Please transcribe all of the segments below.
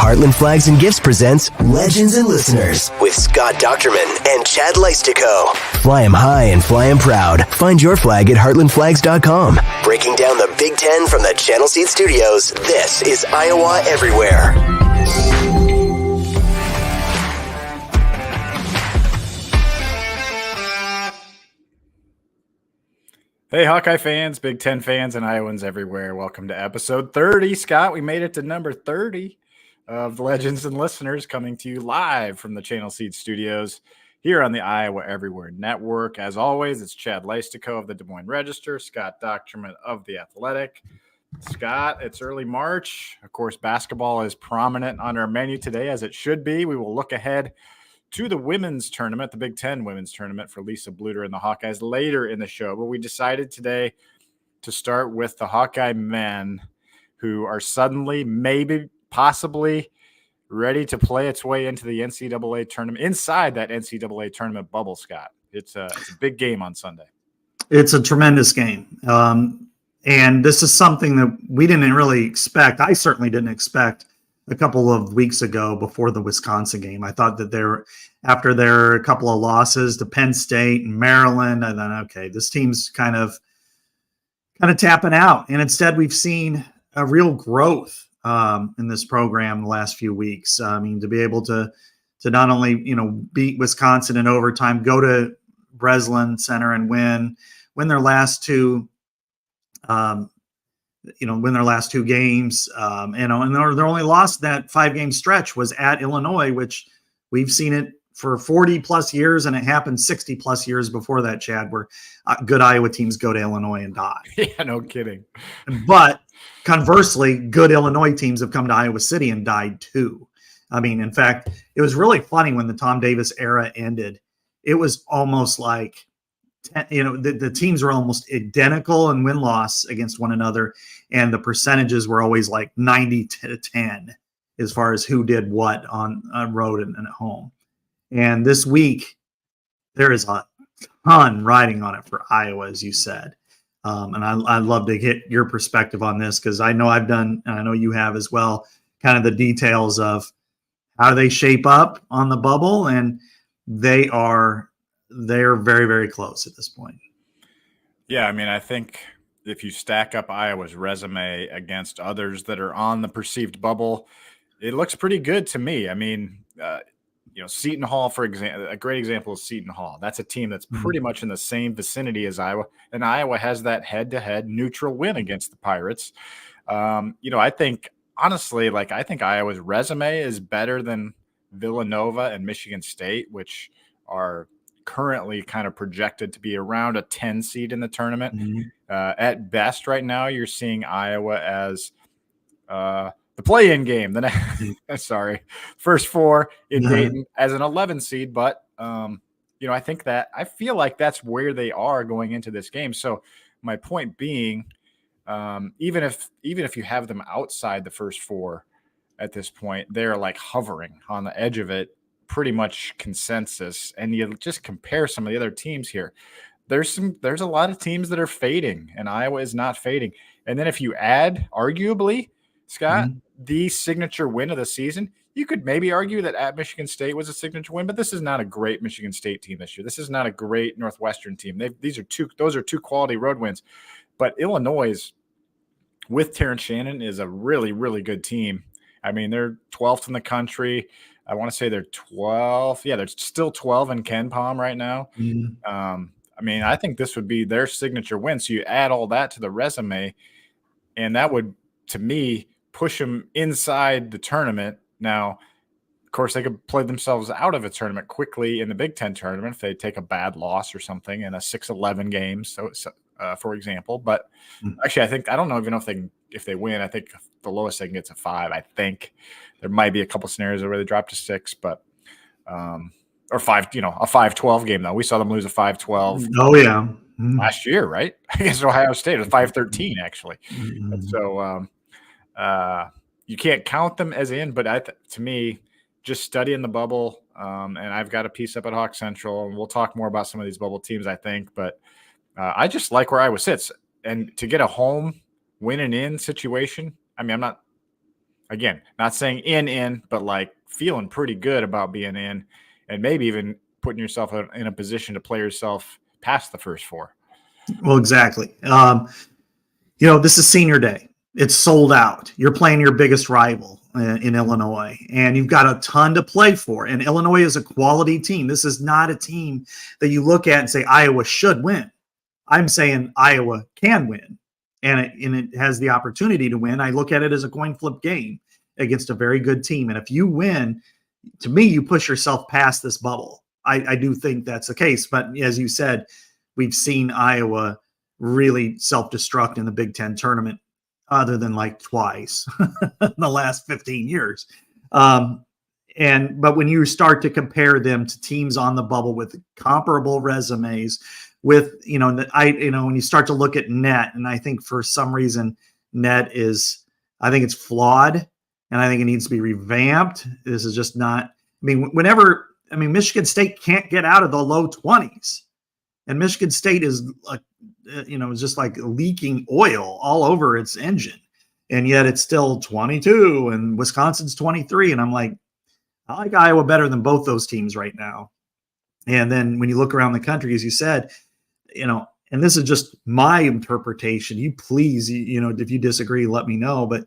Heartland Flags and Gifts presents Legends and Listeners with Scott Dochterman and Chad Leistikow. Fly 'em high and fly 'em proud. Find your flag at heartlandflags.com. Breaking down the Big Ten from the Channel Seed Studios, this is Iowa Everywhere. Hey, Hawkeye fans, Big Ten fans, and Iowans everywhere. Welcome to episode 30. Scott, we made it to number 30 of Legends and Listeners, coming to you live from the Channel Seed Studios here on the Iowa Everywhere Network. As always, it's Chad Leistikow of the Des Moines Register, Scott Dochterman of The Athletic. Scott, it's early March. Of course, basketball is prominent on our menu today, as it should be. We will look ahead to the women's tournament, the Big Ten women's tournament for Lisa Bluter and the Hawkeyes later in the show. But we decided today to start with the Hawkeye men, who are suddenly, maybe, possibly ready to play its way into the NCAA tournament, inside that NCAA tournament bubble, Scott. It's a big game on Sunday. It's a tremendous game. And this is something that we didn't really expect. I certainly didn't expect a couple of weeks ago before the Wisconsin game. I thought that after their couple of losses to Penn State and Maryland, and then, okay, this team's kind of tapping out. And instead, we've seen a real growth in this program the last few weeks. I mean, to be able to not only, beat Wisconsin in overtime, go to Breslin Center and win their last two games, and their only loss that 5-game stretch was at Illinois, which we've seen it for 40 plus years. And it happened 60 plus years before that, Chad, where good Iowa teams go to Illinois and die. Yeah, no kidding. But conversely, good Illinois teams have come to Iowa City and died too. I mean, in fact, it was really funny when the Tom Davis era ended. It was almost like, the teams were almost identical in win-loss against one another, and the percentages were always like 90-10 as far as who did what on road and at home. And this week, there is a ton riding on it for Iowa, as you said. And I'd love to get your perspective on this, because I know I've done, and I know you have as well, kind of the details of how they shape up on the bubble, and they're very, very close at this point. Yeah, I mean, I think if you stack up Iowa's resume against others that are on the perceived bubble, it looks pretty good to me. I mean, Seton Hall, for example, a great example is Seton Hall. That's a team that's pretty much in the same vicinity as Iowa, and Iowa has that head-to-head neutral win against the Pirates. I think, honestly, I think Iowa's resume is better than Villanova and Michigan State, which are currently kind of projected to be around a 10 seed in the tournament. At best right now, you're seeing Iowa as the play-in game. First four in Dayton as an 11 seed. But, I feel like that's where they are going into this game. So my point being, even if you have them outside the first four at this point, they're like hovering on the edge of it, pretty much consensus. And you just compare some of the other teams here. There's a lot of teams that are fading, and Iowa is not fading. And then if you add, arguably, Scott, the signature win of the season, you could maybe argue that at Michigan State was a signature win, but this is not a great Michigan State team this year. This is not a great Northwestern team. Those are two quality road wins. But Illinois, with Terrence Shannon, is a really, really good team. I mean, they're 12th in the country. I want to say they're 12th. Yeah, they're still 12 in Ken Palm right now. I think this would be their signature win. So you add all that to the resume, and that would, to me, push them inside the tournament. Now, of course, they could play themselves out of a tournament quickly in the Big Ten tournament if they take a bad loss or something in a 6-11 game. So for example, but actually, I don't know even if they win. I think the lowest they can get to 5. I think there might be a couple scenarios where they drop to 6, but or 5. A 5-12 game though. We saw them lose a 5-12. Oh yeah, last year, right? Against Ohio State, it was 5-13 actually. And so you can't count them as in, but to me, just studying the bubble, and I've got a piece up at Hawk Central, and we'll talk more about some of these bubble teams, I think, but I just like where Iowa sits. And to get a home win and in situation, I mean, I'm not again, not saying in, but like feeling pretty good about being in, and maybe even putting yourself in a position to play yourself past the first four. Well, exactly. This is senior day. It's sold out. You're playing your biggest rival in Illinois, and you've got a ton to play for. And Illinois is a quality team. This is not a team that you look at and say Iowa should win. I'm saying Iowa can win, and it has the opportunity to win. I look at it as a coin flip game against a very good team. And if you win, to me, you push yourself past this bubble. I do think that's the case. But as you said, we've seen Iowa really self-destruct in the Big Ten tournament, other than like twice in the last 15 years. But when you start to compare them to teams on the bubble with comparable resumes, with when you start to look at net, and I think for some reason net I think it's flawed, and I think it needs to be revamped. This is just not. Michigan State can't get out of the low 20s, and Michigan State is just like leaking oil all over its engine, and yet it's still 22, and Wisconsin's 23, and I'm like, I like Iowa better than both those teams right now. And then when you look around the country, as you said, and this is just my interpretation. You please, if you disagree, let me know. But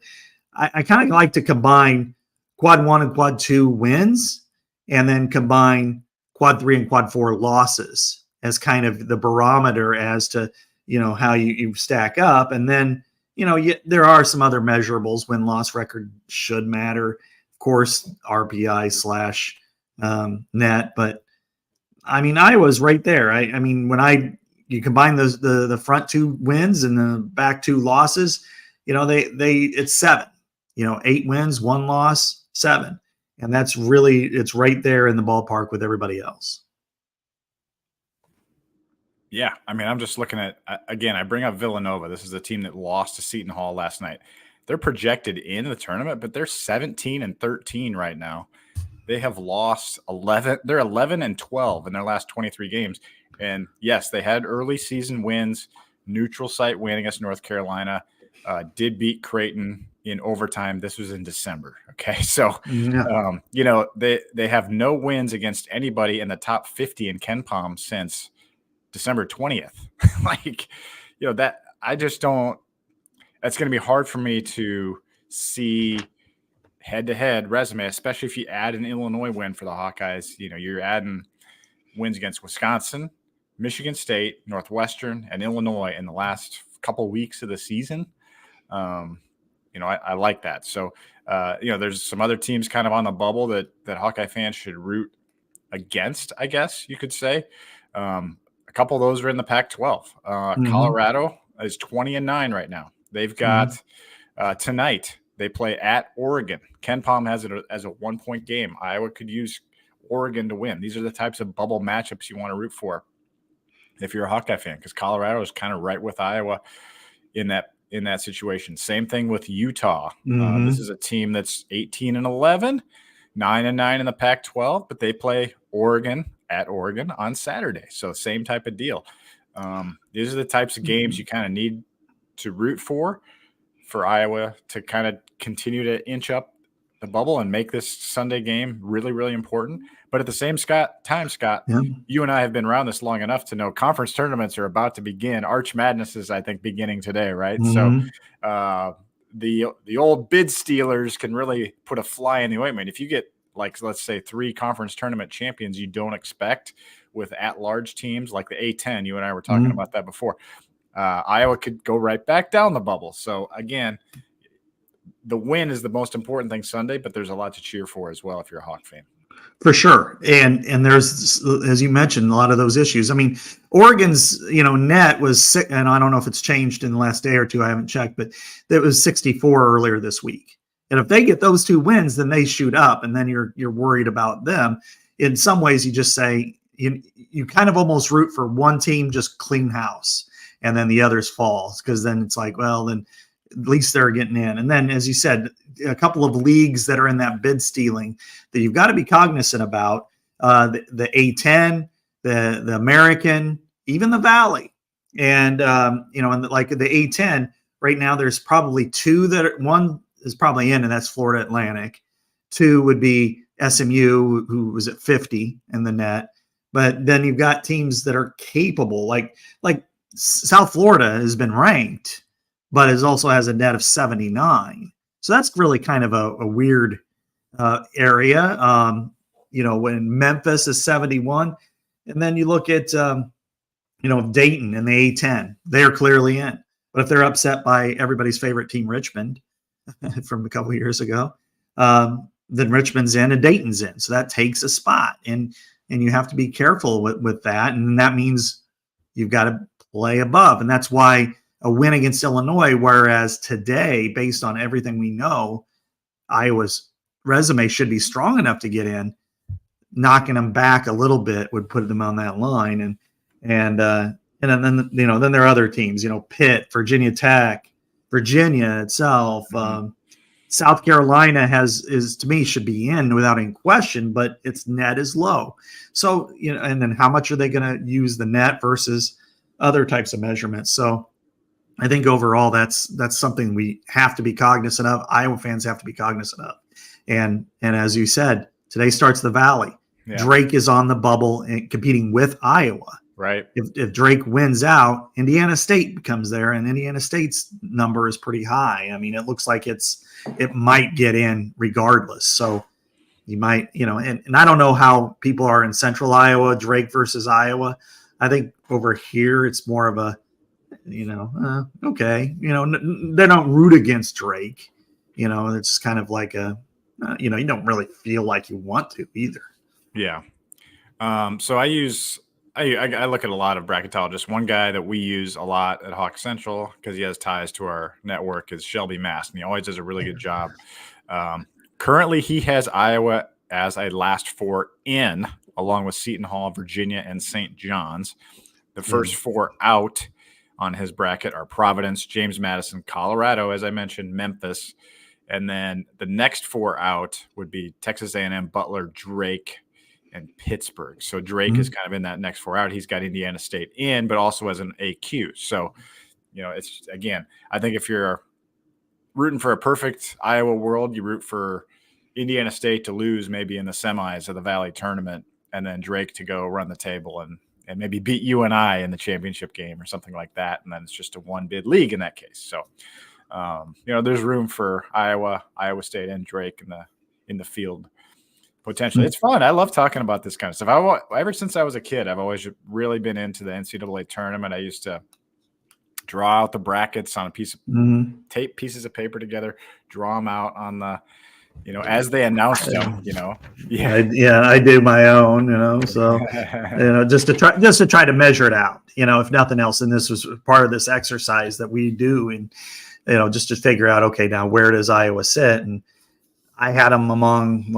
I kind of like to combine quad 1 and quad 2 wins, and then combine quad 3 and quad 4 losses as kind of the barometer as to, how you stack up. And then, there are some other measurables. Win-loss record should matter. Of course, RPI / net. But, Iowa's right there. When you combine the front 2 wins and the back 2 losses, it's 7. 8 wins, 1 loss, 7. And it's right there in the ballpark with everybody else. Yeah, I'm just looking at, again, I bring up Villanova. This is a team that lost to Seton Hall last night. They're projected in the tournament, but they're 17-13 right now. They have lost 11. They're 11-12 in their last 23 games. And yes, they had early season wins, neutral site win against North Carolina, did beat Creighton in overtime. This was in December. Okay. So, they have no wins against anybody in the top 50 in KenPom since December 20th. That's going to be hard for me to see head-to-head resume, especially if you add an Illinois win for the Hawkeyes. You're adding wins against Wisconsin, Michigan State, Northwestern, and Illinois in the last couple weeks of the season. I like that. So, there's some other teams kind of on the bubble that Hawkeye fans should root against, I guess you could say. A couple of those are in the Pac-12. Colorado is 20-9 right now. They've got tonight they play at Oregon. KenPom has it as a 1-point game. Iowa could use Oregon to win. These are the types of bubble matchups you want to root for if you're a Hawkeye fan, because Colorado is kind of right with Iowa in that situation. Same thing with Utah. This is a team that's 18-11, 9-9 in the Pac-12, but they play Oregon at Oregon on Saturday. So same type of deal. These are the types of games you kind of need to root for Iowa to kind of continue to inch up the bubble and make this Sunday game really, really important. But at the same time, Scott, you and I have been around this long enough to know conference tournaments are about to begin. Arch Madness is, I think, beginning today, right? So the old bid stealers can really put a fly in the ointment. If you get, like, let's say 3 conference tournament champions you don't expect with at-large teams like the A10, you and I were talking about that before, Iowa could go right back down the bubble. So, again, the win is the most important thing Sunday, but there's a lot to cheer for as well if you're a Hawk fan. For sure. And there's, as you mentioned, a lot of those issues. Oregon's, net was sick, and I don't know if it's changed in the last day or two. I haven't checked, but it was 64 earlier this week. And if they get those 2 wins, then they shoot up, and then you're worried about them. In some ways, you just say you kind of almost root for one team, just clean house, and then the others fall, because then it's like, well, then at least they're getting in. And then, as you said, a couple of leagues that are in that bid stealing that you've got to be cognizant about, the A10, the American, even the Valley. And, and like the A10 right now, there's probably 2 one is probably in, and that's Florida Atlantic. 2 would be SMU, who was at 50 in the net. But then you've got teams that are capable, like South Florida has been ranked, but it also has a net of 79. So that's really kind of a weird area. When Memphis is 71, and then you look at Dayton and the A10, they're clearly in. But if they're upset by everybody's favorite team, Richmond, from a couple of years ago, then Richmond's in and Dayton's in. So that takes a spot, and you have to be careful with that. And that means you've got to play above. And that's why a win against Illinois, whereas today, based on everything we know, Iowa's resume should be strong enough to get in. Knocking them back a little bit would put them on that line. And then there are other teams, Pitt, Virginia Tech, Virginia itself, South Carolina is to me should be in without any question, but its net is low. So, and then how much are they going to use the net versus other types of measurements? So I think overall that's something we have to be cognizant of. Iowa fans have to be cognizant of. And as you said, today starts the Valley. Yeah. Drake is on the bubble and competing with Iowa. Right. If Drake wins out, Indiana State becomes there, and Indiana State's number is pretty high. I mean, it looks like it might get in regardless. So you might, and I don't know how people are in Central Iowa, Drake versus Iowa. I think over here it's more of a, okay, they don't root against Drake. It's kind of like you don't really feel like you want to either. Yeah. So I look at a lot of bracketologists. One guy that we use a lot at Hawk Central because he has ties to our network is Shelby Mast, and he always does a really good job. Currently, he has Iowa as a last 4 in, along with Seton Hall, Virginia, and St. John's. The first 4 out on his bracket are Providence, James Madison, Colorado, as I mentioned, Memphis, and then the next 4 out would be Texas A&M, Butler, Drake, and Pittsburgh. So Drake is kind of in that next 4 out. He's got Indiana State in, but also as an AQ. So, it's, again, I think if you're rooting for a perfect Iowa world, you root for Indiana State to lose maybe in the semis of the Valley tournament, and then Drake to go run the table and maybe beat UNI in the championship game or something like that. And then it's just a 1-bid league in that case. So, there's room for Iowa State and Drake in the field. Potentially. It's fun. I love talking about this kind of stuff. Ever since I was a kid, I've always really been into the NCAA tournament. I used to draw out the brackets on a piece of tape pieces of paper together, draw them out on the, as they announced them, Yeah. I do my own, so, just to try to measure it out, if nothing else. And this was part of this exercise that we do, and, just to figure out, okay, now where does Iowa sit? And I had them among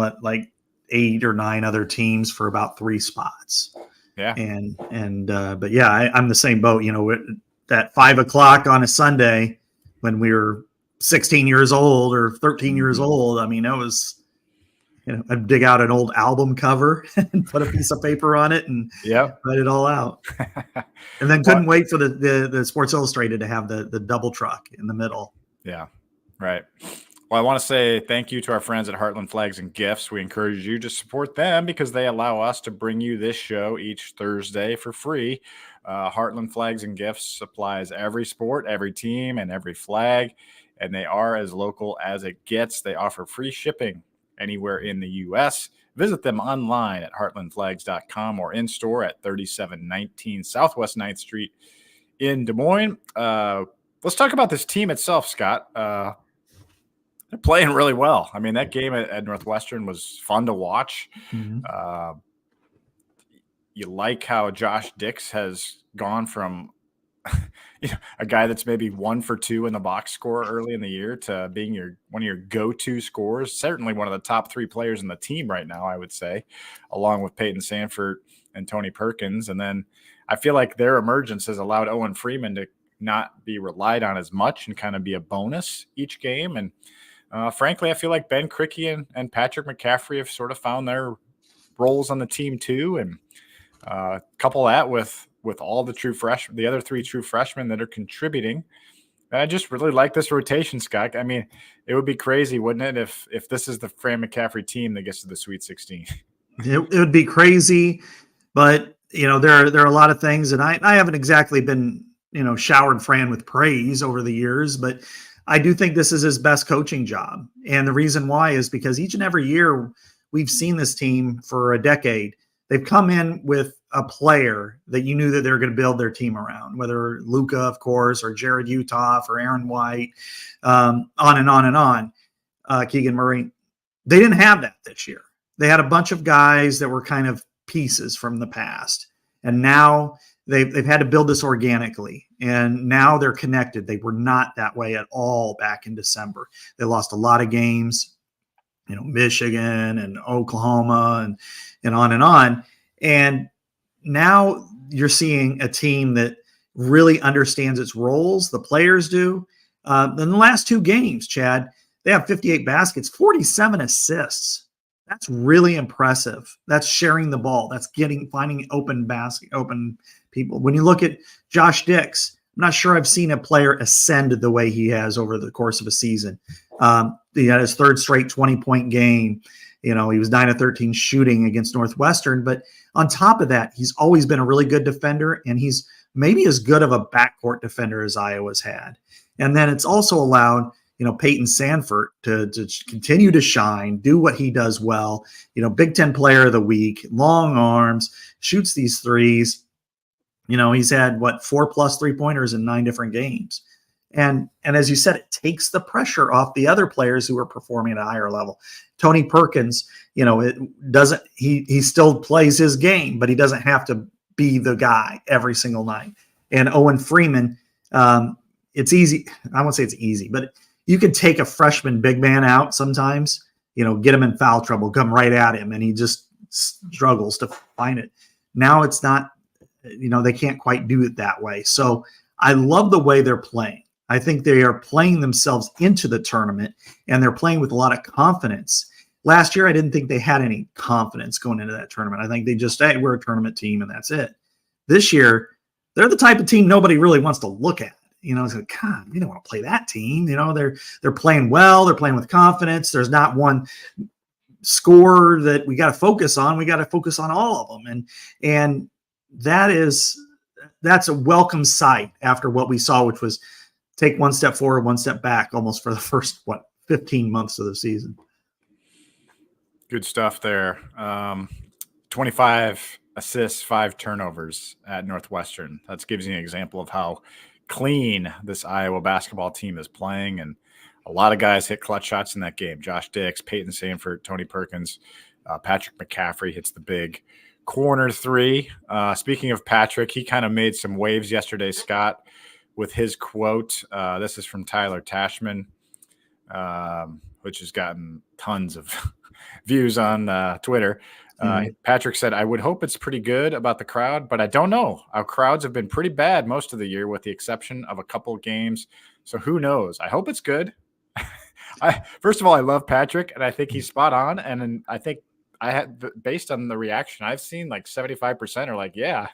8 or 9 other teams for about 3 spots. Yeah. But yeah, I'm the same boat, at 5:00 on a Sunday when we were 16 years old or 13 years old. I mean, it was, I'd dig out an old album cover and put a piece of paper on it and write it all out. And then couldn't wait for the Sports Illustrated to have the double truck in the middle. Yeah. Right. Well, I want to say thank you to our friends at Heartland Flags and Gifts. We encourage you to support them because they allow us to bring you this show each Thursday for free. Heartland Flags and Gifts supplies every sport, every team, and every flag, and they are as local as it gets. They offer free shipping anywhere in the U.S. Visit them online at heartlandflags.com or in store at 3719 Southwest 9th Street in Des Moines. Let's talk about this team itself, Scott. They're playing really well. I mean, that game at Northwestern was fun to watch. You like how Josh Dix has gone from a guy that's maybe 1 for 2 in the box score early in the year to being one of your go-to scorers, certainly one of the top 3 players in the team right now, I would say, along with Peyton Sanford and Tony Perkins. And then I feel like their emergence has allowed Owen Freeman to not be relied on as much and kind of be a bonus each game. And frankly, I feel like Ben Krikke and Patrick McCaffery have sort of found their roles on the team too. And couple that with all the other 3 true freshmen that are contributing. I just really like this rotation, Scott. I mean, it would be crazy, wouldn't it, if this is the Fran McCaffery team that gets to the Sweet 16? It would be crazy, but there are a lot of things, and I haven't exactly been showered Fran with praise over the years, but I do think this is his best coaching job, and the reason why is because each and every year we've seen this team for a decade. They've come in with a player that you knew that they were going to build their team around, whether Luka, of course, or Jared Uthoff or Aaron White, on and on and on, Keegan Murray. They didn't have that this year. They had a bunch of guys that were kind of pieces from the past, and now they've had to build this organically, and now they're connected. They were not that way at all back in December. They lost a lot of games, Michigan and Oklahoma and on and on. And now you're seeing a team that really understands its roles. The players do. In the last 2 games, Chad, they have 58 baskets, 47 assists. That's really impressive. That's sharing the ball. That's finding open people. When you look at Josh Dix, I'm not sure I've seen a player ascend the way he has over the course of a season. He had his 3rd straight 20-point game. He was 9 of 13 shooting against Northwestern. But on top of that, he's always been a really good defender, and he's maybe as good of a backcourt defender as Iowa's had. And then it's also allowed, Peyton Sandfort to continue to shine, do what he does well. Big Ten Player of the Week, long arms, shoots these threes. He's had 4+ 3-pointers in 9 different games. And as you said, it takes the pressure off the other players who are performing at a higher level. Tony Perkins, he still plays his game, but he doesn't have to be the guy every single night. And Owen Freeman, it's easy. I won't say it's easy, but you can take a freshman big man out sometimes, get him in foul trouble, come right at him, and he just struggles to find it. Now it's not, they can't quite do it that way. So I love the way they're playing. I think they are playing themselves into the tournament, and they're playing with a lot of confidence. Last year, I didn't think they had any confidence going into that tournament. I think they just, hey, we're a tournament team, and that's it. This year, they're the type of team nobody really wants to look at. It's like, God, we don't want to play that team. They're playing well. They're playing with confidence. There's not one score that we got to focus on. We got to focus on all of them. And that's a welcome sight after what we saw, which was take one step forward, one step back almost for the first, 15 months of the season. Good stuff there. 25 assists, 5 turnovers at Northwestern. That gives you an example of how clean this Iowa basketball team is playing. And a lot of guys hit clutch shots in that game. Josh Dix, Peyton Sandfort, Tony Perkins, Patrick McCaffery hits the big corner 3. Speaking of Patrick, he kind of made some waves yesterday, Scott, with his quote. This is from Tyler Tashman, which has gotten tons of views on Twitter. Patrick said, "I would hope it's pretty good about the crowd, but I don't know. Our crowds have been pretty bad most of the year with the exception of a couple games. So who knows? I hope it's good." First of all, I love Patrick, and I think he's spot on. And I think based on the reaction I've seen, like 75% are like, yeah,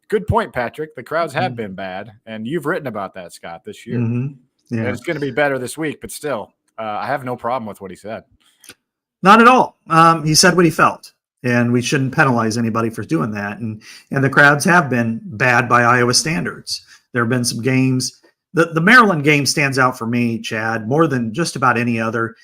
good point, Patrick. The crowds have been bad. And you've written about that, Scott, this year. Yeah. And it's going to be better this week, but still, I have no problem with what he said. Not at all. He said what he felt, and we shouldn't penalize anybody for doing that. And the crowds have been bad by Iowa standards. There have been some games. The Maryland game stands out for me, Chad, more than just about any other.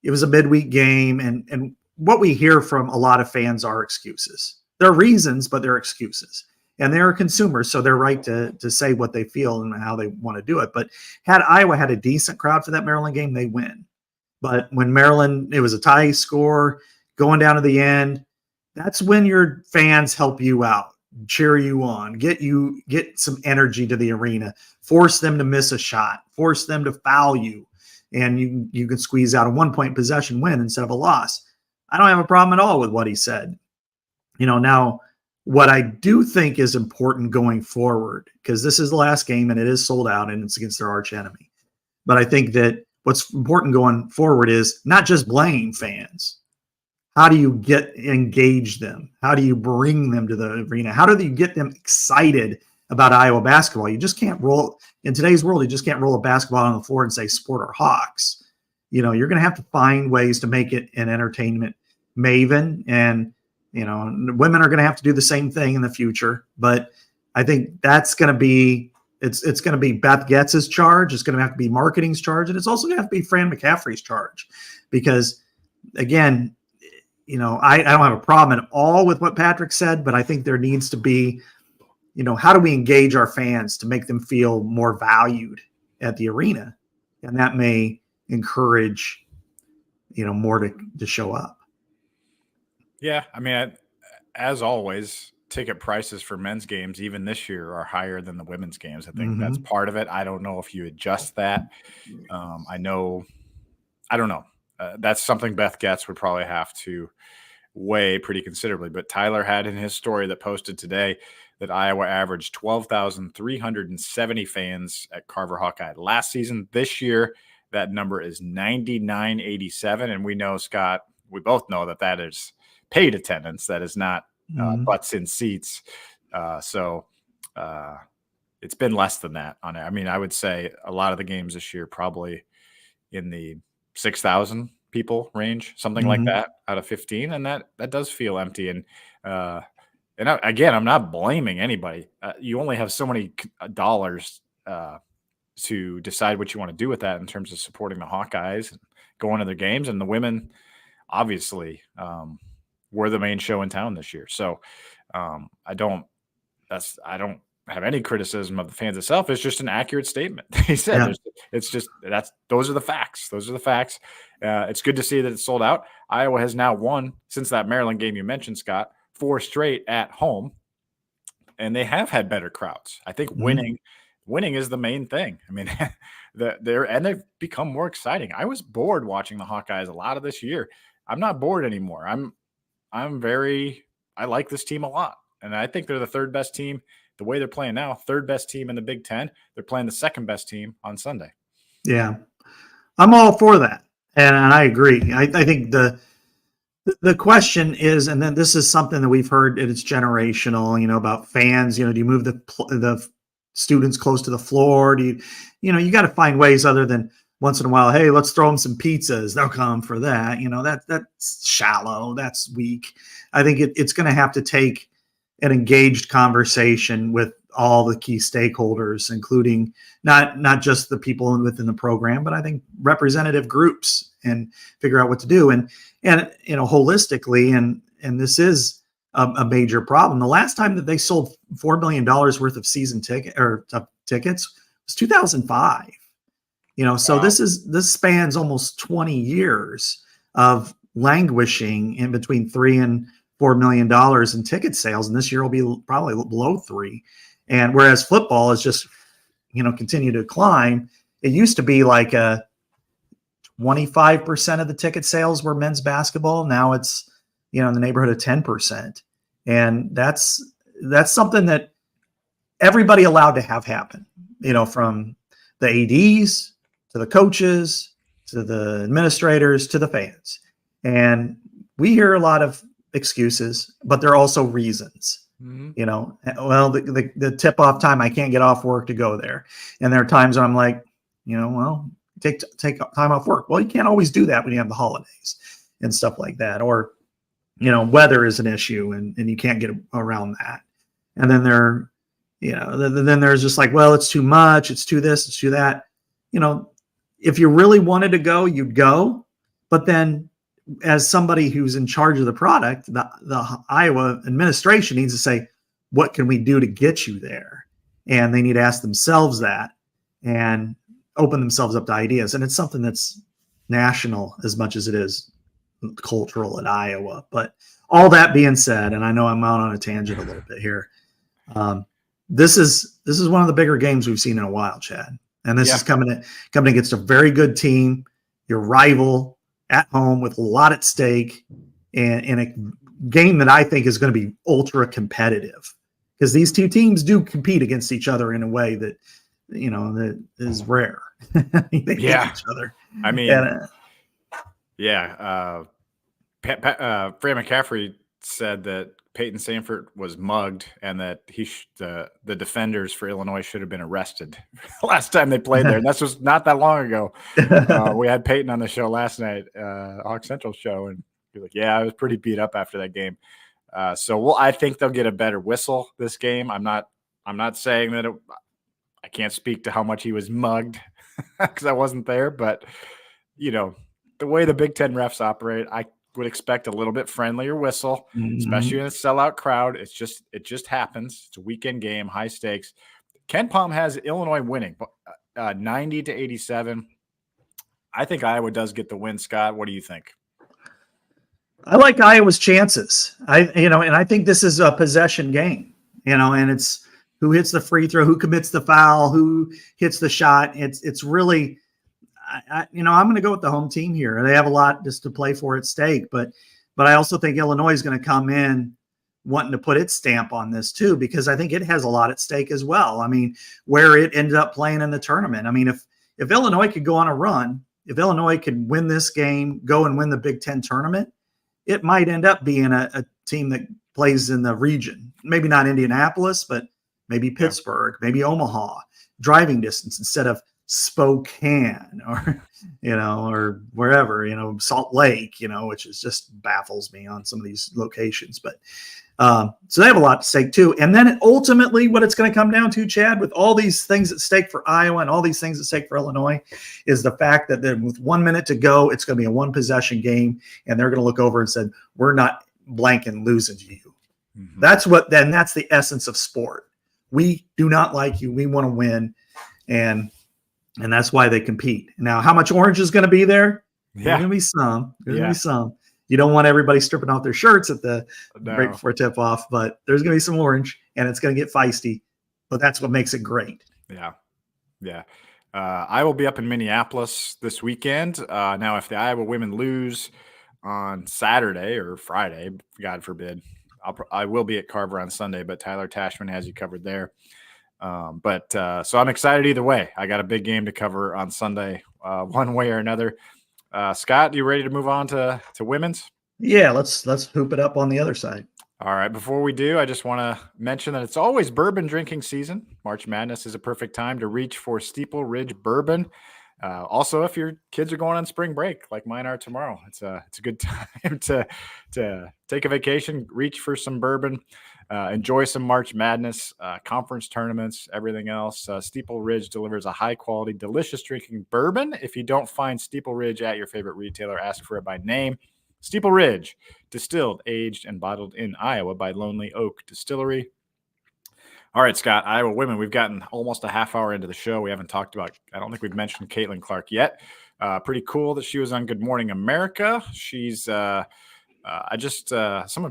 It was a midweek game, and what we hear from a lot of fans are excuses. There are reasons, but they're excuses. And they're consumers, so they're right to say what they feel and how they want to do it. But had Iowa had a decent crowd for that Maryland game, they win. But when Maryland, it was a tie score going down to the end, that's when your fans help you out, cheer you on, get some energy to the arena, force them to miss a shot, force them to foul you, and you can squeeze out a 1-point possession win instead of a loss. I don't have a problem at all with what he said. Now what I do think is important going forward, because this is the last game and it is sold out and it's against their arch enemy. But I think that what's important going forward is not just blame fans. How do you engage them? How do you bring them to the arena? How do you get them excited about Iowa basketball. You just can't roll in today's world. You just can't roll a basketball on the floor and say sport or Hawks. You're going to have to find ways to make it an entertainment maven, and women are going to have to do the same thing in the future. But I think that's going to be it's going to be Beth Getz's charge. It's going to have to be marketing's charge, and it's also going to have to be Fran McCaffery's charge, because again, I don't have a problem at all with what Patrick said, but I think there needs to be, how do we engage our fans to make them feel more valued at the arena, and that may encourage more to show up. Yeah, I mean, as always, ticket prices for men's games, even this year, are higher than the women's games. I think that's part of it. I don't know if you adjust that. I don't know. That's something Beth Getz would probably have to weigh pretty considerably. But Tyler had in his story that posted today that Iowa averaged 12,370 fans at Carver Hawkeye last season. This year, that number is 9,987. And we know, Scott, we both know that is paid attendance. That is not butts in seats. So it's been less than that on it. I mean, I would say a lot of the games this year probably in the 6,000 people range, something like that out of 15. And that does feel empty. And again, I'm not blaming anybody. You only have so many dollars to decide what you want to do with that in terms of supporting the Hawkeyes and going to their games. And the women, obviously, were the main show in town this year. So I don't have any criticism of the fans itself. It's just an accurate statement. He said those are the facts. Those are the facts. It's good to see that it's sold out. Iowa has now won, since that Maryland game you mentioned, Scott, 4 straight at home, and they have had better crowds. I think winning is the main thing. I mean, they've become more exciting. I was bored watching the Hawkeyes a lot of this year. I'm not bored anymore. I like this team a lot, and I think they're the third best team. The way they're playing now, third best team in the Big Ten. They're playing the second best team on Sunday. Yeah, I'm all for that, and I agree. I think the question is, and then this is something that we've heard, it's generational, about fans. Do you move the students close to the floor? Do you got to find ways other than once in a while, hey, let's throw them some pizzas. They'll come for that. That's shallow. That's weak. I think it's going to have to take an engaged conversation with all the key stakeholders, including not just the people within the program, but I think representative groups, and figure out what to do. And holistically, and this is a major problem. The last time that they sold $4 million worth of season tickets was 2005. So this spans almost 20 years of languishing in between $3 and $4 million in ticket sales, and this year will be probably below 3. And whereas football is just continue to climb, it used to be like 25% of the ticket sales were men's basketball. Now it's in the neighborhood of 10%, and that's something that everybody allowed to have happen. From the ADs to the coaches to the administrators to the fans, and we hear a lot of excuses, but there are also reasons. Well, the tip-off time, I can't get off work to go there, and there are times when I'm like, well, take time off work. Well, you can't always do that when you have the holidays and stuff like that, or weather is an issue, and you can't get around that. And then then there's just like, well, it's too much, it's too this, it's too that. If you really wanted to go, you'd go, but then as somebody who's in charge of the product, the Iowa administration needs to say, what can we do to get you there? And they need to ask themselves that and open themselves up to ideas. And it's something that's national as much as it is cultural at Iowa. But all that being said, and I know I'm out on a tangent a little bit here, this is one of the bigger games we've seen in a while, Chad. And this is coming against a very good team, your rival, at home with a lot at stake, and in a game that I think is going to be ultra competitive, because these two teams do compete against each other in a way that that is rare. They hate each other. I mean, Fran McCaffery said that Peyton Sanford was mugged and that the defenders for Illinois should have been arrested last time they played there. And this was not that long ago. We had Peyton on the show last night, Hawk Central show, and he was like, yeah, I was pretty beat up after that game. I think they'll get a better whistle this game. I'm not saying that I can't speak to how much he was mugged because I wasn't there, but the way the Big Ten refs operate, I would expect a little bit friendlier whistle, especially in a sellout crowd. It just happens. It's a weekend game, high stakes. Ken Palm has Illinois winning 90-87. I think Iowa does get the win. Scott, what do you think? I like Iowa's chances. And I think this is a possession game, and it's who hits the free throw, who commits the foul, who hits the shot. It's really, I'm going to go with the home team here. They have a lot just to play for at stake, but I also think Illinois is going to come in wanting to put its stamp on this too, because I think it has a lot at stake as well. I mean, where it ended up playing in the tournament. I mean, if Illinois could go on a run, if Illinois could win this game, go and win the Big Ten tournament, it might end up being a team that plays in the region. Maybe not Indianapolis, but maybe Pittsburgh, maybe Omaha, driving distance instead of Spokane or wherever, Salt Lake, which is just baffles me on some of these locations. But so they have a lot at stake too. And then ultimately what it's going to come down to, Chad, with all these things at stake for Iowa and all these things at stake for Illinois, is the fact that then with 1 minute to go, it's going to be a one possession game. And they're going to look over and say, we're not blanking losing to you. Mm-hmm. That's the essence of sport. We do not like you. We want to win. And that's why they compete. Now, how much orange is going to be there? There's going to be some. There's going to be some. You don't want everybody stripping off their shirts at the break before tip off, but there's going to be some orange, and it's going to get feisty. But that's what makes it great. Yeah. I will be up in Minneapolis this weekend. Now, if the Iowa women lose on Saturday or Friday, God forbid, I will be at Carver on Sunday, but Tyler Tashman has you covered there. So I'm excited either way. I got a big game to cover on Sunday, one way or another. Scott, you ready to move on to women's? Yeah, let's hoop it up on the other side. All right. Before we do, I just want to mention that it's always bourbon drinking season. March Madness is a perfect time to reach for Steeple Ridge bourbon. Also, if your kids are going on spring break, like mine are tomorrow, it's a good time to take a vacation, reach for some bourbon. Enjoy some March Madness, conference tournaments, everything else. Steeple Ridge delivers a high-quality, delicious drinking bourbon. If you don't find Steeple Ridge at your favorite retailer, ask for it by name. Steeple Ridge, distilled, aged, and bottled in Iowa by Lonely Oak Distillery. All right, Scott, Iowa women, we've gotten almost a half hour into the show. We haven't talked about – I don't think we've mentioned Caitlyn Clark yet. Pretty cool that she was on Good Morning America. She's someone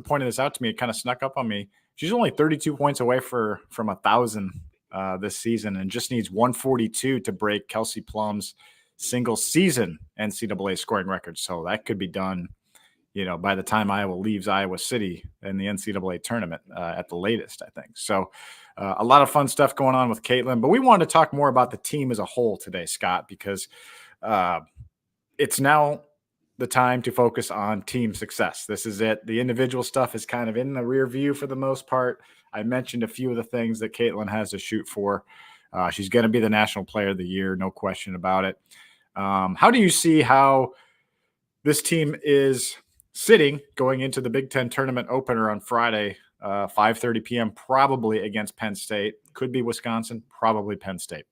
pointed this out to me. It kind of snuck up on me. She's only 32 points away from 1,000 this season and just needs 142 to break Kelsey Plum's single season NCAA scoring record. So that could be done, by the time Iowa leaves Iowa City in the NCAA tournament at the latest, I think. So a lot of fun stuff going on with Caitlyn. But we wanted to talk more about the team as a whole today, Scott, because it's now the time to focus on team success. This is it. The individual stuff is kind of in the rear view for the most part. I mentioned a few of the things that Caitlyn has to shoot for. She's going to be the National Player of the Year, no question about it. How do you see how this team is sitting going into the Big Ten tournament opener on Friday, 5:30 p.m., probably against Penn State? Could be Wisconsin, probably Penn State.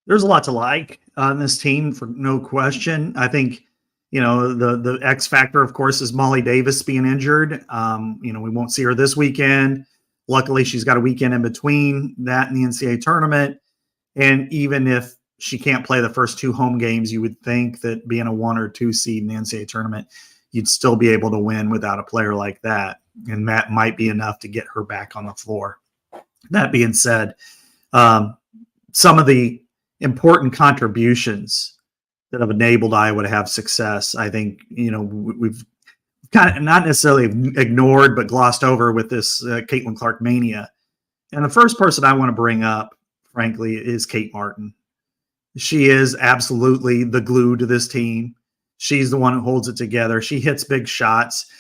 There's a lot to like on this team, for no question. I think, the X factor, of course, is Molly Davis being injured. We won't see her this weekend. Luckily, she's got a weekend in between that and the NCAA tournament. And even if she can't play the first two home games, you would think that being a 1 or 2 seed in the NCAA tournament, you'd still be able to win without a player like that. And that might be enough to get her back on the floor. That being said, some of the important contributions that have enabled Iowa to have success, I think, we've kind of not necessarily ignored, but glossed over with this Caitlyn Clark mania. And the first person I want to bring up, frankly, is Kate Martin. She is absolutely the glue to this team. She's the one who holds it together. She hits big shots.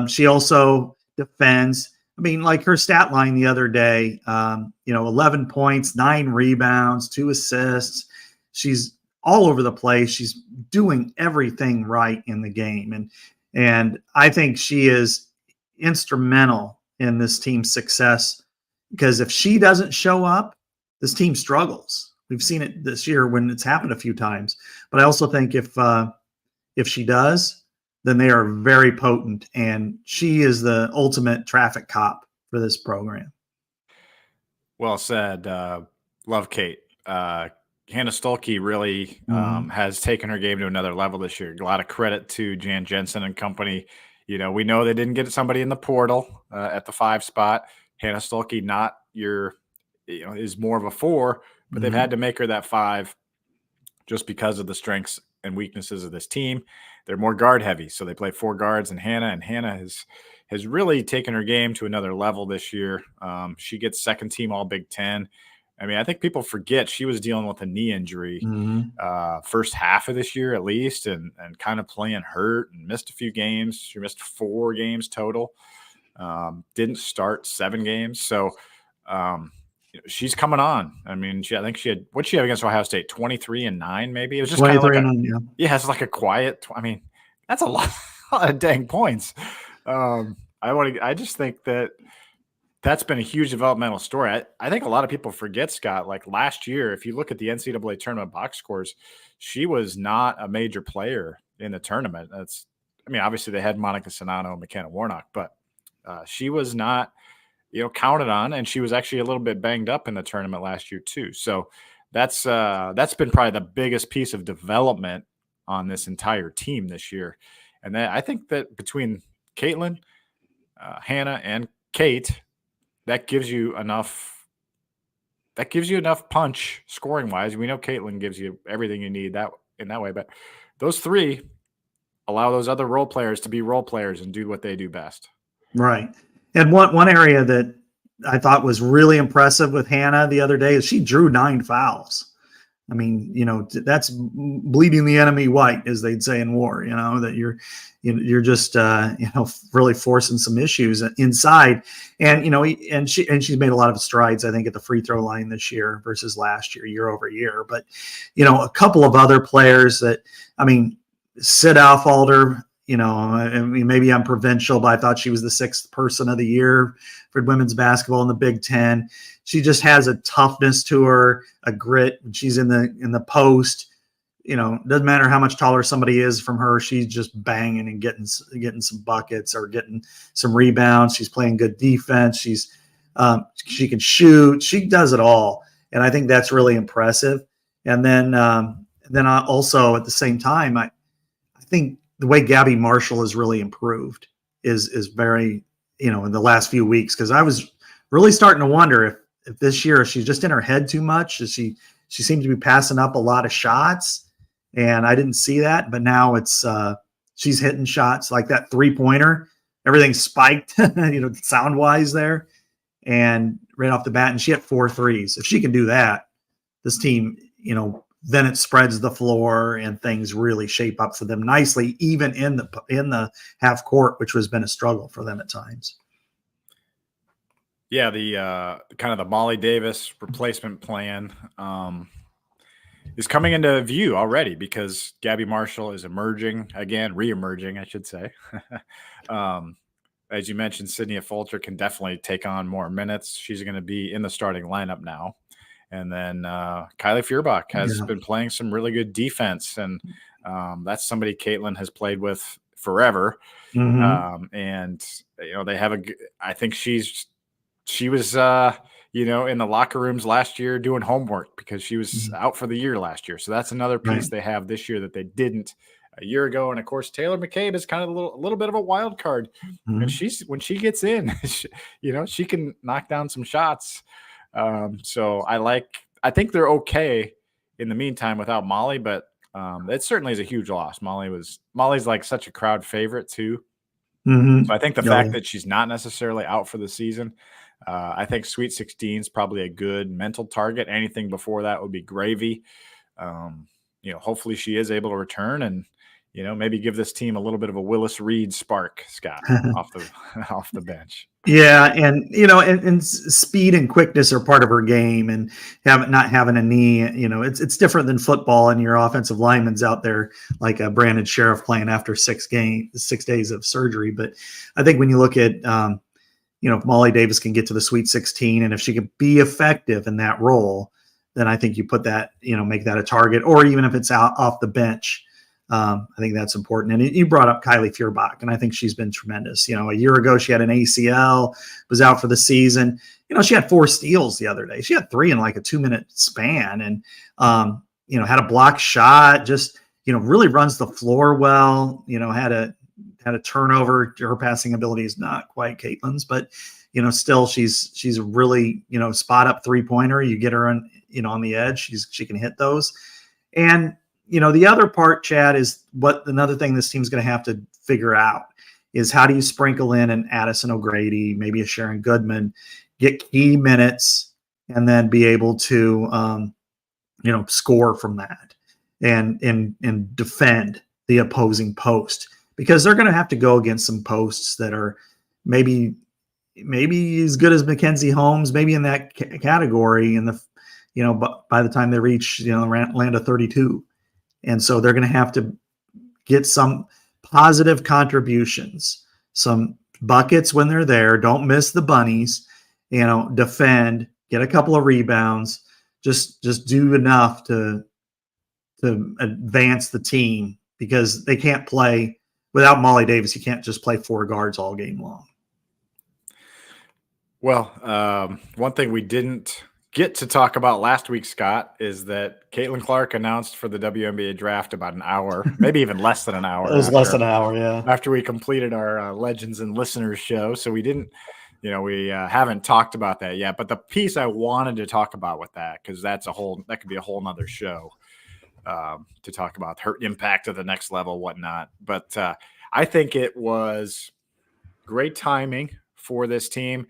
She also defends. I mean, like her stat line the other day, 11 points, 9 rebounds, 2 assists. She's all over the place. She's doing everything right in the game. And I think she is instrumental in this team's success, because if she doesn't show up, this team struggles. We've seen it this year when it's happened a few times. But I also think if she does, then they are very potent, and she is the ultimate traffic cop for this program. Well said. Love Kate. Hannah Stuelke really has taken her game to another level this year. A lot of credit to Jan Jensen and company. We know they didn't get somebody in the portal at the 5 spot. Hannah Stuelke, not your, is more of a 4, but they've had to make her that 5 just because of the strengths and weaknesses of this team. They're more guard heavy, so they play 4 guards, and Hannah has really taken her game to another level this year. She gets second team All Big Ten. I mean, I think people forget she was dealing with a knee injury first half of this year at least, and kind of playing hurt and missed a few games. She missed 4 games total. Didn't start 7 games. So she's coming on. I mean, I think she had, what'd she have against Ohio State? 23-9, maybe? It was just kind of like it's like a quiet, I mean, that's a lot of dang points. I just think that's been a huge developmental story. I think a lot of people forget, Scott, like last year, if you look at the NCAA tournament box scores, she was not a major player in the tournament. Obviously they had Monica Sonano and McKenna Warnock, but she was not, counted on, and she was actually a little bit banged up in the tournament last year too. So that's been probably the biggest piece of development on this entire team this year. And then I think that between Caitlyn, Hannah, and Kate, that gives you enough punch scoring wise. We know Caitlyn gives you everything you need in that way, but those 3 allow those other role players to be role players and do what they do best. Right. And one area that I thought was really impressive with Hannah the other day is she drew 9 fouls. I mean, that's bleeding the enemy white, as they'd say in war, that you're just, really forcing some issues inside. And she's made a lot of strides, I think, at the free throw line this year versus last year over year. But, a couple of other players that, Sid Alfalder, maybe I'm provincial, but I thought she was the 6th person of the year for women's basketball in the Big Ten. She just has a toughness to her, a grit. She's in the post. Doesn't matter how much taller somebody is from her. She's just banging and getting some buckets or getting some rebounds. She's playing good defense. She can shoot. She does it all, and I think that's really impressive. And then I also at the same time, I think the way Gabby Marshall has really improved is very, in the last few weeks, because I was really starting to wonder if this year, if she's just in her head too much. She seemed to be passing up a lot of shots, and I didn't see that. But now it's she's hitting shots like that 3-pointer. Everything's spiked, sound wise there, and right off the bat. And she hit 4 threes. If she can do that, this team, then it spreads the floor and things really shape up for them nicely, even in the half court, which has been a struggle for them at times. Yeah, the kind of the Molly Davis replacement plan is coming into view already, because Gabby Marshall is re-emerging, I should say. As you mentioned, Sydney Fulcher can definitely take on more minutes. She's going to be in the starting lineup now. And then Kylie Feuerbach has been playing some really good defense, and that's somebody Caitlyn has played with forever. And they have I think she was in the locker rooms last year doing homework because she was out for the year last year. So that's another piece they have this year that they didn't a year ago. And of course, Taylor McCabe is kind of a little bit of a wild card, and when she gets in, she can knock down some shots. So I think they're okay in the meantime without Molly, but it certainly is a huge loss. Molly's like such a crowd favorite too. So I think the fact that she's not necessarily out for the season, I think Sweet 16 is probably a good mental target. Anything before that would be gravy. Hopefully she is able to return and, maybe give this team a little bit of a Willis Reed spark, Scott, off the bench. Yeah, and and speed and quickness are part of her game, and not having a knee, it's different than football, and your offensive lineman's out there like a Brandon Sheriff playing after 6 days of surgery. But I think when you look at if Molly Davis can get to the Sweet 16, and if she can be effective in that role, then I think you put that, make that a target, or even if it's out off the bench. I think that's important. And you brought up Kylie Feuerbach, and I think she's been tremendous. A year ago, she had an ACL, was out for the season. She had 4 steals the other day. She had 3 in like a 2-minute span, and, had a block shot, just, really runs the floor well, had a turnover. Her passing ability is not quite Caitlyn's, but, still she's a really, spot up 3-pointer. You get her on the edge. She can hit those. And, the other part, Chad, is another thing this team's going to have to figure out is how do you sprinkle in an Addison O'Grady, maybe a Sharon Goodman, get key minutes, and then be able to, score from that and defend the opposing post, because they're going to have to go against some posts that are maybe as good as Mackenzie Holmes, maybe in that category but by the time they reach, land of 32. And so they're going to have to get some positive contributions, some buckets when they're there. Don't miss the bunnies, defend, get a couple of rebounds, just do enough to advance the team, because they can't play without Molly Davis. You can't just play 4 guards all game long. Well, one thing we didn't get to talk about last week, Scott, is that Caitlyn Clark announced for the WNBA draft about an hour, maybe even less than an hour. It was less than an hour, yeah. After we completed our Legends and Listeners show. So we didn't, we haven't talked about that yet. But the piece I wanted to talk about with that, because that could be a whole nother show to talk about her impact at the next level, whatnot. But I think it was great timing for this team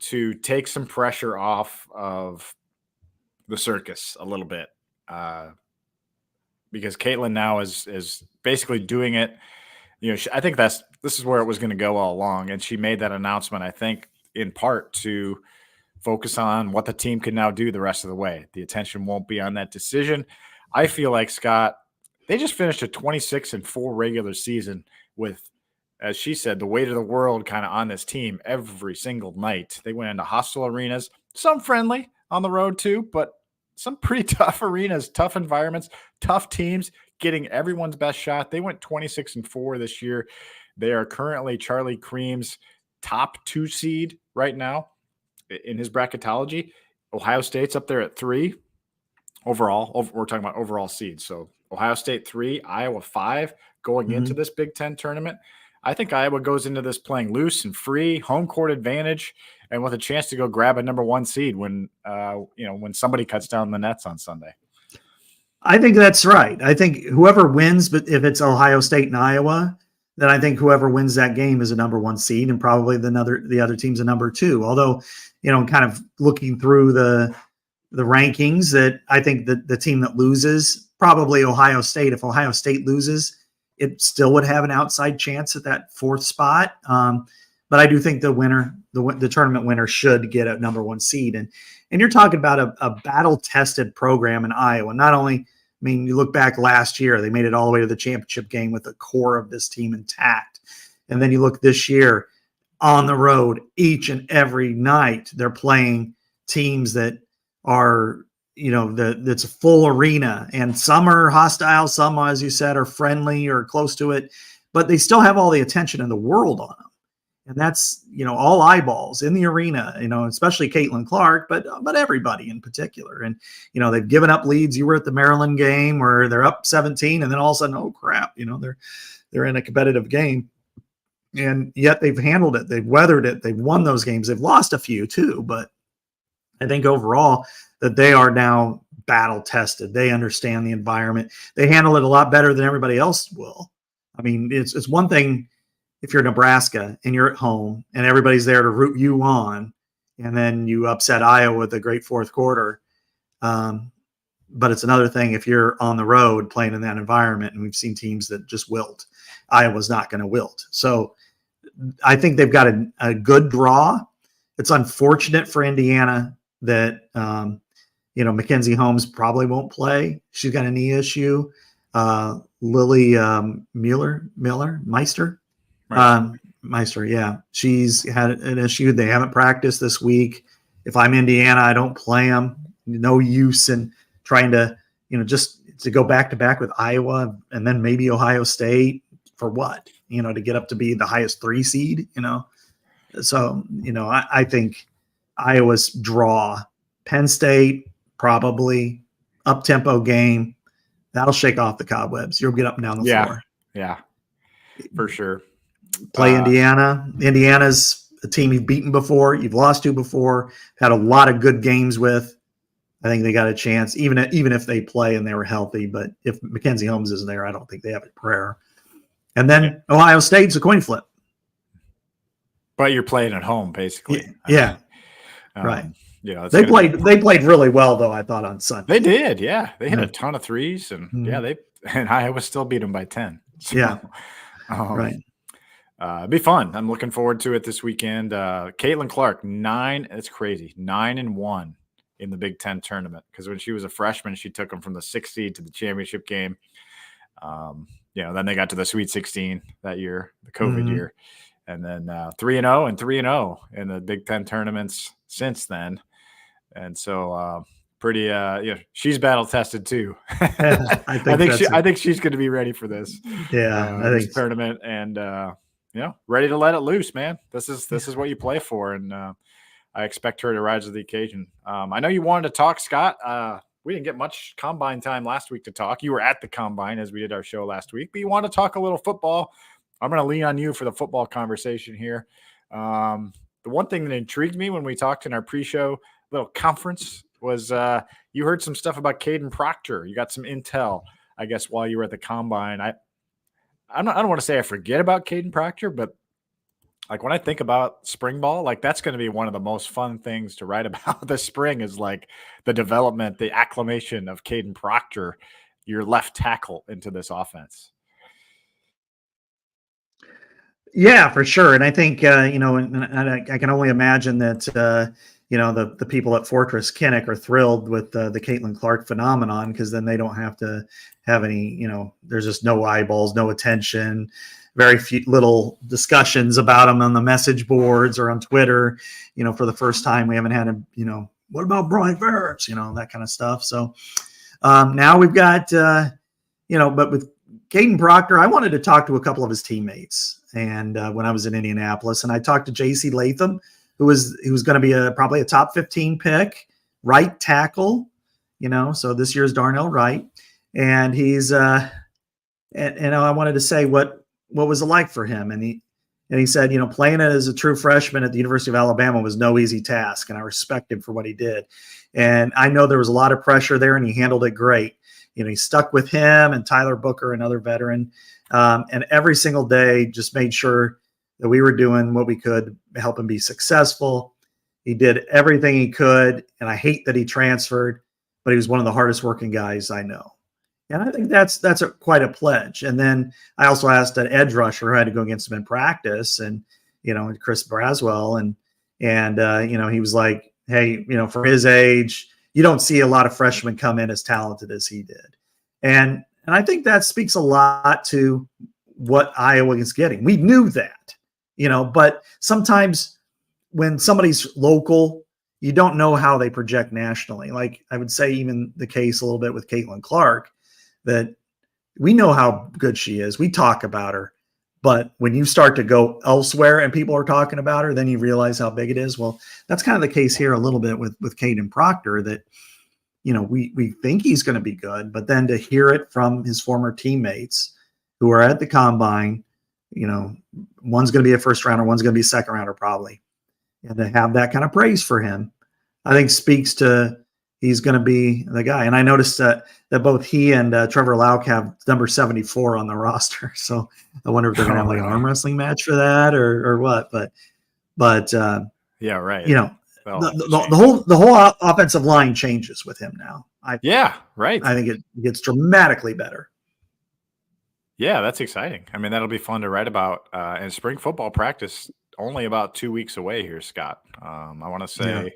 to take some pressure off of the circus a little bit, because Caitlyn now is basically doing it. I think this is where it was going to go all along, and she made that announcement, I think, in part to focus on what the team can now do the rest of the way. The attention won't be on that decision. I feel like, Scott, they just finished a 26-4 regular season with, as she said, the weight of the world kind of on this team every single night. They went into hostile arenas, some friendly on the road too, but some pretty tough arenas, tough environments, tough teams, getting everyone's best shot. They went 26-4 this year. They are currently Charlie Cream's top 2 seed right now in his bracketology. Ohio State's up there at 3 overall. We're talking about overall seeds. So Ohio State 3, Iowa 5 going into this Big Ten tournament. I think Iowa goes into this playing loose and free, home court advantage, and with a chance to go grab a number 1 seed when somebody cuts down the nets on Sunday. I think that's right. I think whoever wins, but if it's Ohio State and Iowa, then I think whoever wins that game is a number 1 seed, and probably the other team's a number 2. Although, kind of looking through the rankings, that I think that the team that loses, probably Ohio State. If Ohio State loses, it still would have an outside chance at that 4th spot. But I do think the tournament winner should get a number 1 seed. And you're talking about a battle-tested program in Iowa. Not only, you look back last year, they made it all the way to the championship game with the core of this team intact. And then you look this year on the road, each and every night, they're playing teams that are, that's a full arena, and some are hostile. Some, as you said, are friendly or close to it, but they still have all the attention in the world on them. And that's, all eyeballs in the arena, especially Caitlyn Clark, but everybody in particular. And, they've given up leads. You were at the Maryland game where they're up 17 and then all of a sudden, oh crap, they're in a competitive game. And yet they've handled it. They've weathered it. They've won those games. They've lost a few too, but I think overall that they are now battle tested. They understand the environment. They handle it a lot better than everybody else will. It's one thing if you're Nebraska and you're at home and everybody's there to root you on, and then you upset Iowa with a great 4th quarter. But it's another thing if you're on the road playing in that environment, and we've seen teams that just wilt. Iowa's not going to wilt. So I think they've got a good draw. It's unfortunate for Indiana that, Mackenzie Holmes probably won't play. She's got a knee issue. Lily Meister. Yeah. She's had an issue. They haven't practiced this week. If I'm Indiana, I don't play them. No use in trying to, just to go back to back with Iowa and then maybe Ohio State for what, to get up to be the highest 3 seed, So, I think Iowa's draw, Penn State, probably up-tempo game. That'll shake off the cobwebs. You'll get up and down the floor. Yeah, for sure. Play Indiana. Indiana's a team you've beaten before. You've lost to before. Had a lot of good games with. I think they got a chance, even if they play and they were healthy. But if Mackenzie Holmes isn't there, I don't think they have a prayer. And then Ohio State's a coin flip. But you're playing at home, basically. Yeah. Right. They played really well, though, I thought, on Sunday. They did, yeah. They hit a ton of threes, and and Iowa still beat them by 10. So, yeah. Right. It'd be fun. I'm looking forward to it this weekend. Caitlyn Clark, it's crazy, 9-1 in the Big Ten tournament. Because when she was a freshman, she took them from the 6th seed to the championship game. Then they got to the Sweet 16 that year, the COVID year. And then 3-0 and 3-0 in the Big Ten tournaments since then. And so pretty she's battle tested too. I think she's going to be ready for this. Yeah, I think tournament and ready to let it loose, man. This is what you play for, and I expect her to rise to the occasion. I know you wanted to talk, Scott. We didn't get much combine time last week to talk. You were at the combine as we did our show last week, but you want to talk a little football. I'm going to lean on you for the football conversation here. The one thing that intrigued me when we talked in our pre-show little conference was you heard some stuff about Caden Proctor. You got some intel, I guess, while you were at the combine. I don't want to say I forget about Caden Proctor, but like when I think about spring ball, like that's going to be one of the most fun things to write about this spring is like the development, the acclimation of Caden Proctor, your left tackle, into this offense. Yeah, for sure. And I think, and I can only imagine that, the people at Fortress Kinnick are thrilled with the Caitlyn Clark phenomenon, because then they don't have to have any, there's just no eyeballs, no attention, very few little discussions about them on the message boards or on Twitter. For the first time, we haven't had what about Brian Ferris, that kind of stuff. So now we've got, but with Caden Proctor, I wanted to talk to a couple of his teammates. And when I was in Indianapolis, and I talked to J.C. Latham, who was going to be probably a top 15 pick, right tackle, so this year's Darnell Wright. And he's, I wanted to say what was it like for him. And he said, playing as a true freshman at the University of Alabama was no easy task. And I respect him for what he did. And I know there was a lot of pressure there, and he handled it great. He stuck with him and Tyler Booker, another veteran. And every single day just made sure that we were doing what we could to help him be successful. He did everything he could, and I hate that he transferred, but he was one of the hardest working guys I know. And I think that's quite a pledge. And then I also asked an edge rusher who had to go against him in practice, and Chris Braswell, and he was like, hey, for his age, you don't see a lot of freshmen come in as talented as he did. And I think that speaks a lot to what Iowa is getting. We knew that, but sometimes when somebody's local, you don't know how they project nationally. Like I would say even the case a little bit with Caitlyn Clark, that we know how good she is. We talk about her. But when you start to go elsewhere and people are talking about her, then you realize how big it is. Well, that's kind of the case here a little bit with Caden Proctor, that we think he's going to be good, but then to hear it from his former teammates who are at the combine, one's going to be a first rounder, one's going to be a second rounder probably. And to have that kind of praise for him, I think speaks to he's going to be the guy. And I noticed that both he and Trevor Lauk have number 74 on the roster. So I wonder if they're going to have like an arm wrestling match for that or what. But yeah, right. The whole offensive line changes with him now. Yeah, right. I think it gets dramatically better. Yeah, that's exciting. I mean, that'll be fun to write about. And spring football practice only about 2 weeks away here, Scott. I want to say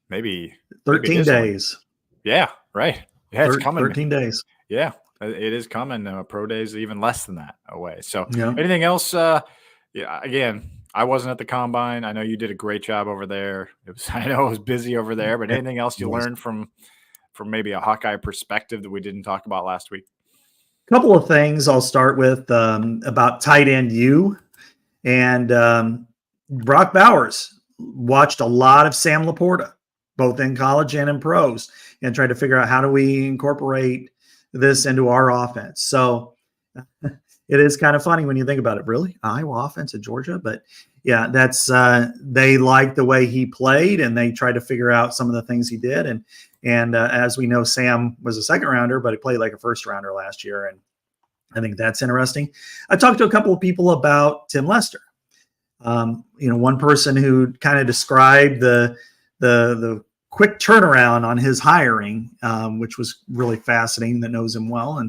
maybe 13 days. Yeah, right. Yeah, it's coming. 13 days. Yeah, it is coming. Pro days even less than that away. So Yeah. anything else? Again, I wasn't at the combine. I know you did a great job over there. I know it was busy over there, but anything else you learned from maybe a Hawkeye perspective that we didn't talk about last week? Couple of things I'll start with about tight end U and Brock Bowers watched a lot of Sam Laporta, both in college and in pros, and tried to figure out how do we incorporate this into our offense. So it is kind of funny when you think about it. Really, Iowa offense at Georgia, but yeah, that's they liked the way he played, and they tried to figure out some of the things he did. And as we know, Sam was a second rounder, but he played like a first rounder last year, and I think that's interesting. I talked to a couple of people about Tim Lester. One person who kind of described the quick turnaround on his hiring, which was really fascinating, that knows him well,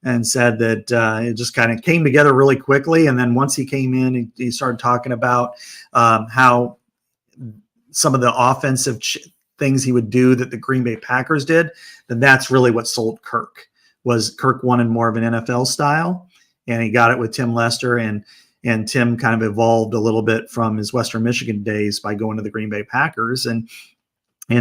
and said that it just kind of came together really quickly. And then once he came in, he started talking about how some of the offensive things he would do that the Green Bay Packers did, then that's really what sold Kirk. Kirk wanted more of an NFL style, and he got it with Tim Lester, and Tim kind of evolved a little bit from his Western Michigan days by going to the Green Bay Packers. And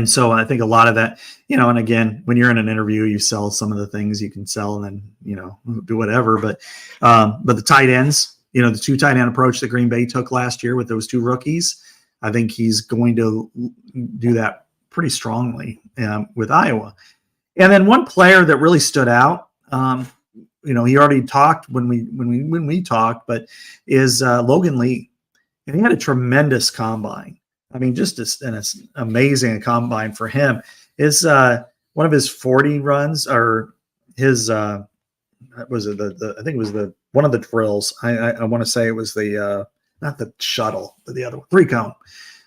so I think a lot of that, and again, when you're in an interview, you sell some of the things you can sell and then, do whatever. But the tight ends, the two tight end approach that Green Bay took last year with those two rookies, I think he's going to do that pretty strongly with Iowa. And then one player that really stood out, he already talked when we talked, but is Logan Lee. And he had a tremendous combine. I mean, just an amazing combine for him. Is one of his 40 runs, or his was it I think it was one of the drills. I want to say it was the not the shuttle, but the other one, 3-cone.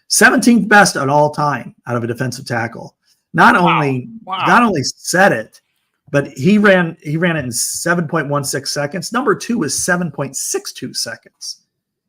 17th best at all time out of a defensive tackle. Not only said it, but he ran it in 7.16 seconds. Number 2 was 7.62 seconds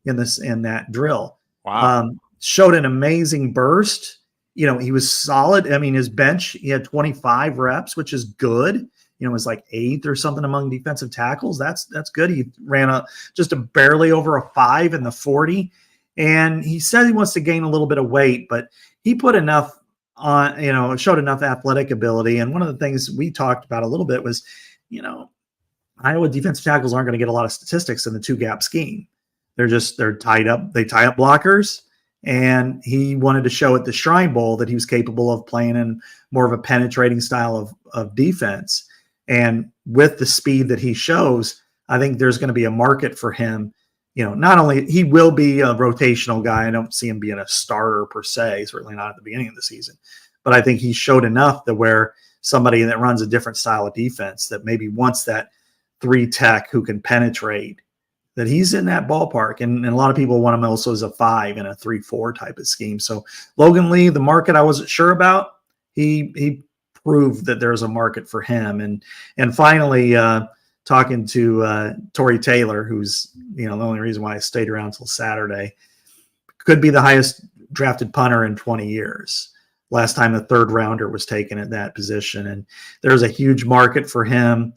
in that drill. Wow. Showed an amazing burst. He was solid. I mean, his bench, he had 25 reps, which is good. It was like 8th or something among defensive tackles. That's good. He ran just barely over a 5 in the 40. And he said he wants to gain a little bit of weight, but he put enough on, showed enough athletic ability. And one of the things we talked about a little bit was, Iowa defensive tackles aren't going to get a lot of statistics in the 2-gap scheme. They're tied up. They tie up blockers. And he wanted to show at the Shrine Bowl that he was capable of playing in more of a penetrating style of defense. And with the speed that he shows, I think there's going to be a market for him. Not only he will be a rotational guy. I don't see him being a starter per se, certainly not at the beginning of the season. But I think he showed enough to where somebody that runs a different style of defense that maybe wants that 3 tech who can penetrate, that he's in that ballpark. And a lot of people want him also as a 5 in a 3-4 type of scheme. So Logan Lee, the market I wasn't sure about, he proved that there's a market for him. And finally, talking to Torrey Taylor, who's the only reason why I stayed around till Saturday, could be the highest drafted punter in 20 years. Last time a 3rd rounder was taken at that position, and there's a huge market for him.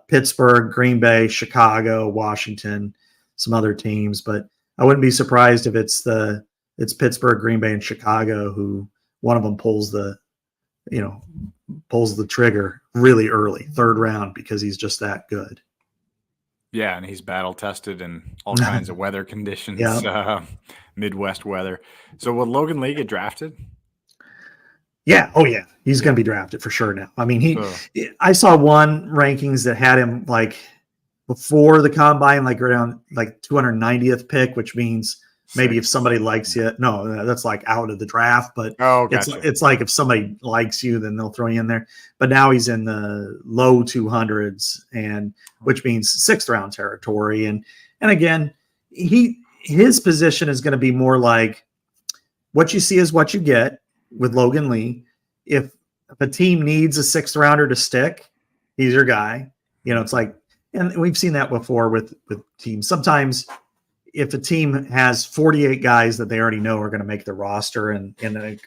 Pittsburgh, Green Bay, Chicago, Washington, some other teams, but I wouldn't be surprised if it's Pittsburgh, Green Bay, and Chicago who one of them pulls the trigger really early, 3rd round, because he's just that good. Yeah, and he's battle tested in all kinds of weather conditions, Midwest weather. So will Logan Lee get drafted? Yeah. Oh, yeah. He's going to be drafted for sure now. I mean, I saw one rankings that had him like before the combine, like around like 290th pick, which means maybe if somebody likes you, no, that's like out of the draft, but gotcha. It's like if somebody likes you, then they'll throw you in there. But now he's in the low 200s, and which means 6th round territory. And again, his position is going to be more like what you see is what you get with Logan Lee. If if a team needs a 6th rounder to stick, he's your guy. It's like, and we've seen that before with teams. Sometimes if a team has 48 guys that they already know are going to make the roster and a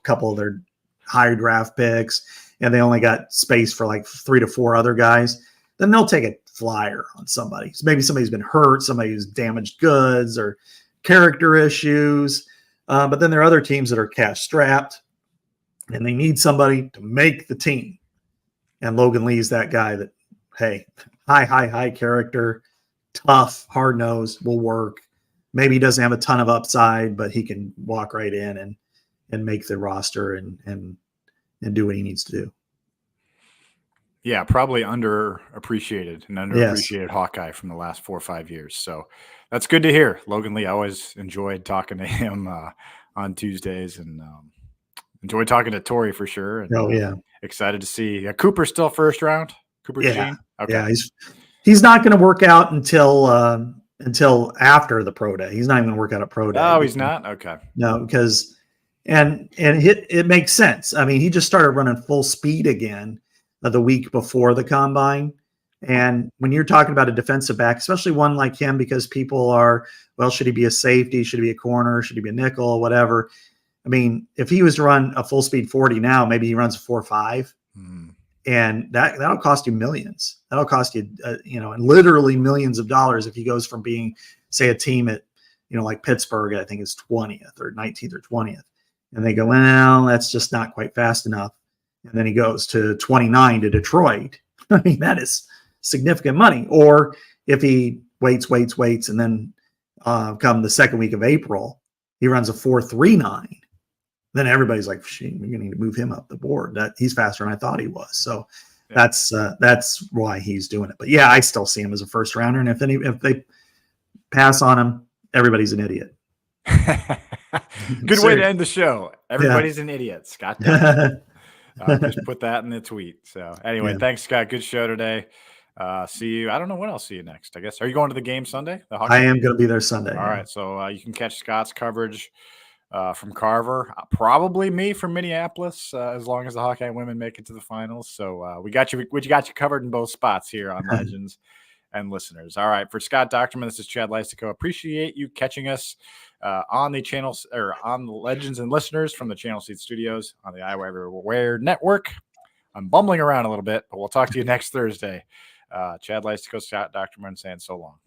couple of their higher draft picks, and they only got space for like 3 to 4 other guys, then they'll take a flyer on somebody. So maybe somebody's been hurt, somebody who's damaged goods or character issues. But then there are other teams that are cash strapped and they need somebody to make the team. And Logan Lee's that guy that, hey, high character, tough, hard nosed, will work. Maybe he doesn't have a ton of upside, but he can walk right in and make the roster and do what he needs to do. Yeah, probably underappreciated Hawkeye from the last 4 or 5 years. So that's good to hear. Logan Lee, I always enjoyed talking to him on Tuesdays, and enjoyed talking to Tori for sure. And, excited to see Cooper still first round. Cooper Jean? Okay. Yeah, he's not going to work out until after the pro day. He's not even going to work out at pro day. Oh, he's not? Okay. No, because and it makes sense. I mean, he just started running full speed again the week before the combine. And when you're talking about a defensive back, especially one like him, because people are, well, should he be a safety? Should he be a corner? Should he be a nickel? Whatever. I mean, if he was to run a full speed 40 now, maybe he runs a 4.5. And that'll cost you millions. That'll cost you, and literally millions of dollars if he goes from being, say, a team at, like Pittsburgh, I think is 20th or 19th or 20th. And they go, well, that's just not quite fast enough. And then he goes to 29 to Detroit. I mean, that is significant money. Or if he waits, and then come the second week of April, he runs a 4.39. Then everybody's like, we're going to need to move him up the board. That he's faster than I thought he was. So that's why he's doing it. But yeah, I still see him as a first rounder. And if they pass on him, everybody's an idiot. Good way to end the show. Everybody's an idiot. Scott. Just put that in the tweet. So anyway, thanks, Scott. Good show today. See you. I don't know when I'll see you next. I guess. Are you going to the game Sunday? I am going to be there Sunday. All right. So you can catch Scott's coverage from Carver, probably me from Minneapolis, as long as the Hawkeye women make it to the finals. So we got you covered in both spots here on Legends and Listeners. All right, for Scott Dochterman, this is Chad Leistikow. Appreciate you catching us on the channels or on the Legends and Listeners from the Channel Seed Studios on the Iowa Everywhere Network. I'm bumbling around a little bit, but we'll talk to you next Thursday. Chad Leistikow, Scott Dochterman saying so long.